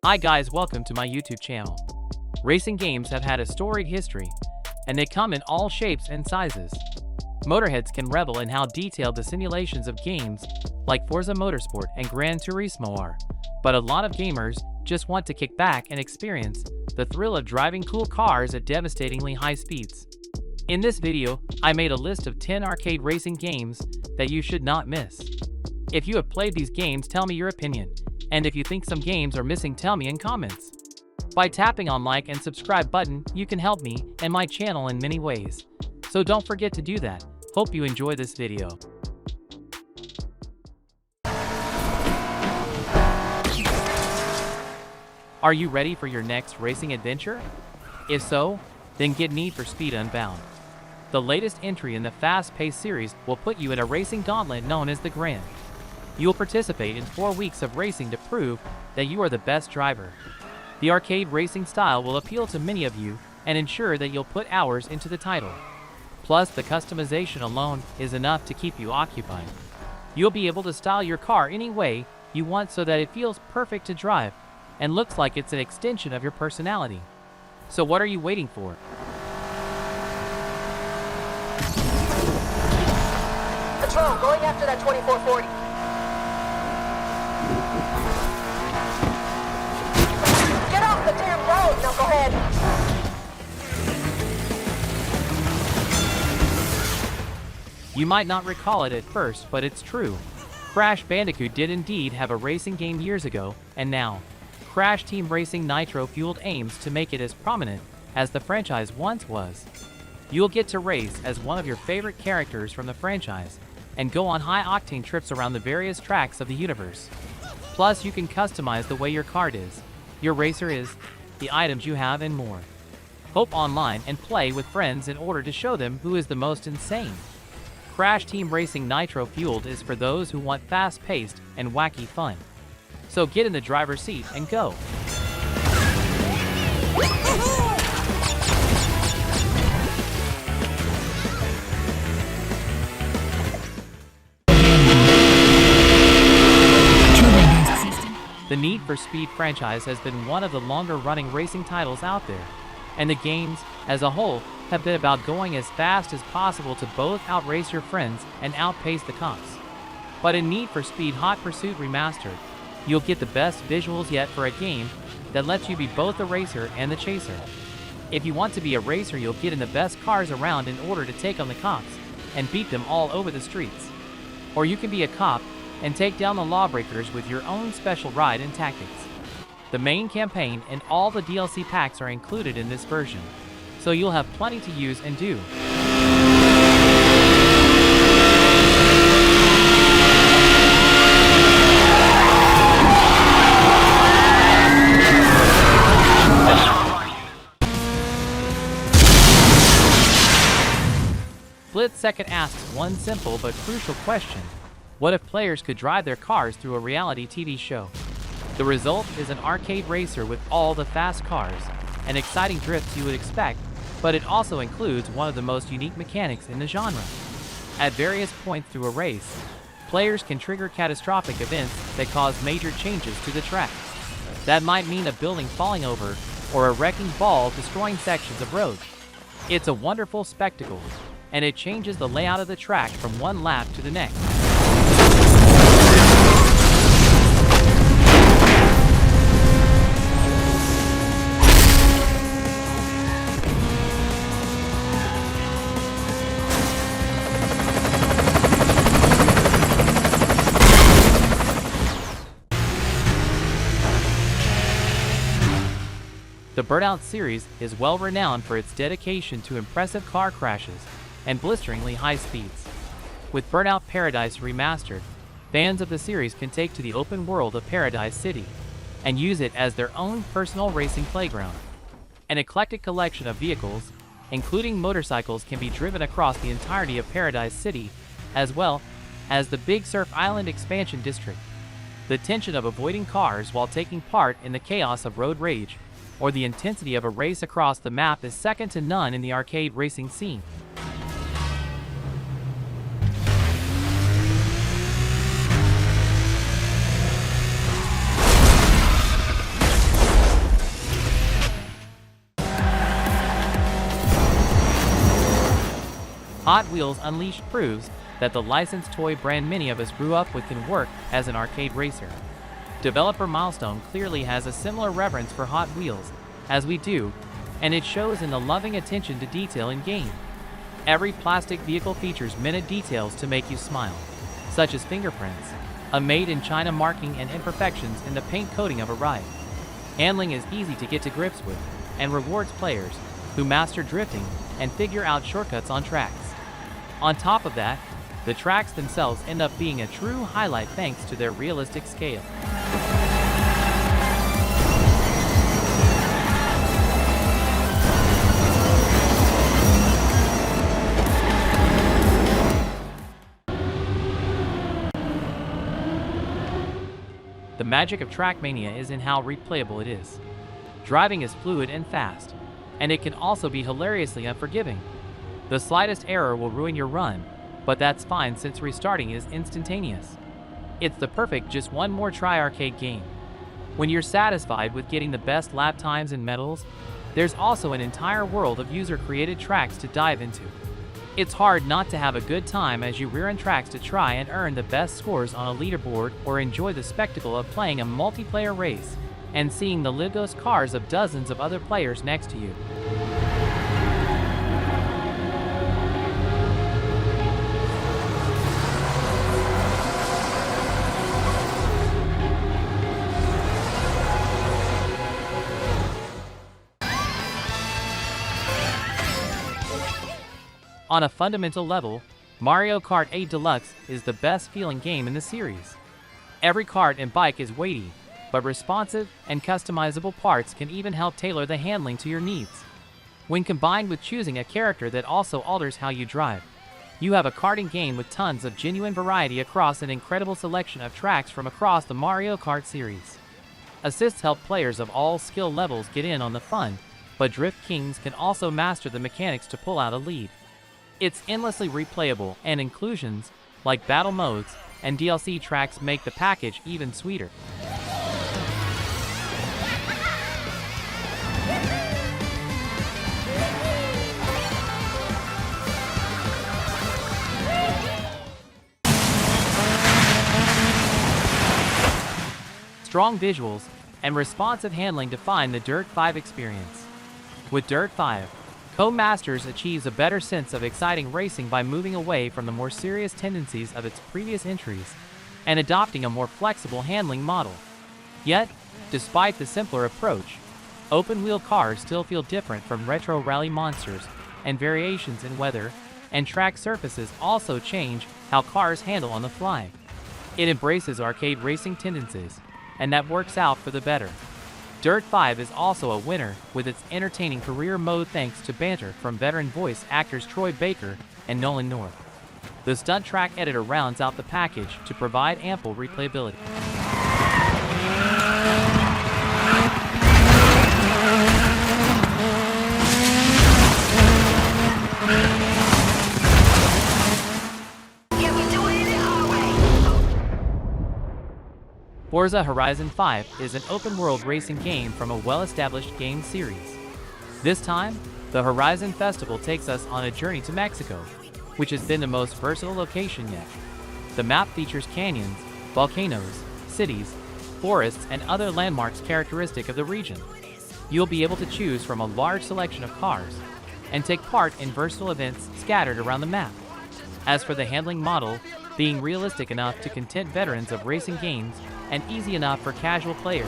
Hi guys, welcome to my YouTube channel. Racing games have had a storied history, and they come in all shapes and sizes. Motorheads can revel in how detailed the simulations of games like Forza Motorsport and Gran Turismo are, but a lot of gamers just want to kick back and experience the thrill of driving cool cars at devastatingly high speeds. In this video, I made a list of 10 arcade racing games that you should not miss. If you have played these games, tell me your opinion. And if you think some games are missing, tell me in comments. By tapping on like and subscribe button, you can help me and my channel in many ways. So don't forget to do that. Hope you enjoy this video. Are you ready for your next racing adventure? If so, then get Need for Speed Unbound. The latest entry in the fast-paced series will put you in a racing gauntlet known as the Grand. You'll participate in 4 weeks of racing to prove that you are the best driver. The arcade racing style will appeal to many of you and ensure that you'll put hours into the title. Plus, the customization alone is enough to keep you occupied. You'll be able to style your car any way you want so that it feels perfect to drive and looks like it's an extension of your personality. So what are you waiting for? Control, going after that 2440. Get off the damn road! Now go ahead. You might not recall it at first, but it's true. Crash Bandicoot did indeed have a racing game years ago, and now, Crash Team Racing Nitro-Fueled aims to make it as prominent as the franchise once was. You'll get to race as one of your favorite characters from the franchise, and go on high-octane trips around the various tracks of the universe. Plus, you can customize the way your card is, your racer is, the items you have, and more. Hop online and play with friends in order to show them who is the most insane. Crash Team Racing Nitro-Fueled is for those who want fast-paced and wacky fun. So get in the driver's seat and go. The Need for Speed franchise has been one of the longer-running racing titles out there, and the games, as a whole, have been about going as fast as possible to both outrace your friends and outpace the cops. But in Need for Speed Hot Pursuit Remastered, you'll get the best visuals yet for a game that lets you be both the racer and the chaser. If you want to be a racer, you'll get in the best cars around in order to take on the cops and beat them all over the streets. Or you can be a cop and take down the lawbreakers with your own special ride and tactics. The main campaign and all the DLC packs are included in this version, so you'll have plenty to use and do. Split Second asks one simple but crucial question. What if players could drive their cars through a reality TV show? The result is an arcade racer with all the fast cars and exciting drifts you would expect, but it also includes one of the most unique mechanics in the genre. At various points through a race, players can trigger catastrophic events that cause major changes to the track. That might mean a building falling over or a wrecking ball destroying sections of road. It's a wonderful spectacle, and it changes the layout of the track from one lap to the next. The Burnout series is well renowned for its dedication to impressive car crashes and blisteringly high speeds. With Burnout Paradise Remastered, fans of the series can take to the open world of Paradise City and use it as their own personal racing playground. An eclectic collection of vehicles, including motorcycles, can be driven across the entirety of Paradise City, as well as the Big Surf Island expansion district. The tension of avoiding cars while taking part in the chaos of road rage, or the intensity of a race across the map, is second to none in the arcade racing scene. Hot Wheels Unleashed proves that the licensed toy brand many of us grew up with can work as an arcade racer. Developer Milestone clearly has a similar reverence for Hot Wheels as we do, and it shows in the loving attention to detail in game. Every plastic vehicle features minute details to make you smile, such as fingerprints, a made-in-China marking, and imperfections in the paint coating of a ride. Handling is easy to get to grips with, and rewards players who master drifting and figure out shortcuts on tracks. On top of that, the tracks themselves end up being a true highlight thanks to their realistic scale. The magic of TrackMania is in how replayable it is. Driving is fluid and fast, and it can also be hilariously unforgiving. The slightest error will ruin your run, but that's fine since restarting is instantaneous. It's the perfect just one more try arcade game. When you're satisfied with getting the best lap times and medals, there's also an entire world of user-created tracks to dive into. It's hard not to have a good time as you rerun tracks to try and earn the best scores on a leaderboard or enjoy the spectacle of playing a multiplayer race and seeing the Ligos cars of dozens of other players next to you. On a fundamental level, Mario Kart 8 Deluxe is the best feeling game in the series. Every kart and bike is weighty, but responsive and customizable parts can even help tailor the handling to your needs. When combined with choosing a character that also alters how you drive, you have a karting game with tons of genuine variety across an incredible selection of tracks from across the Mario Kart series. Assists help players of all skill levels get in on the fun, but Drift Kings can also master the mechanics to pull out a lead. It's endlessly replayable, and inclusions like battle modes and DLC tracks make the package even sweeter. Strong visuals and responsive handling define the Dirt 5 experience. With Dirt 5, Co-Masters achieves a better sense of exciting racing by moving away from the more serious tendencies of its previous entries and adopting a more flexible handling model. Yet, despite the simpler approach, open-wheel cars still feel different from retro rally monsters, and variations in weather and track surfaces also change how cars handle on the fly. It embraces arcade racing tendencies, and that works out for the better. Dirt 5 is also a winner with its entertaining career mode thanks to banter from veteran voice actors Troy Baker and Nolan North. The stunt track editor rounds out the package to provide ample replayability. Forza Horizon 5 is an open-world racing game from a well-established game series. This time, the Horizon Festival takes us on a journey to Mexico, which has been the most versatile location yet. The map features canyons, volcanoes, cities, forests, and other landmarks characteristic of the region. You'll be able to choose from a large selection of cars and take part in versatile events scattered around the map. As for the handling model, being realistic enough to content veterans of racing games and easy enough for casual players.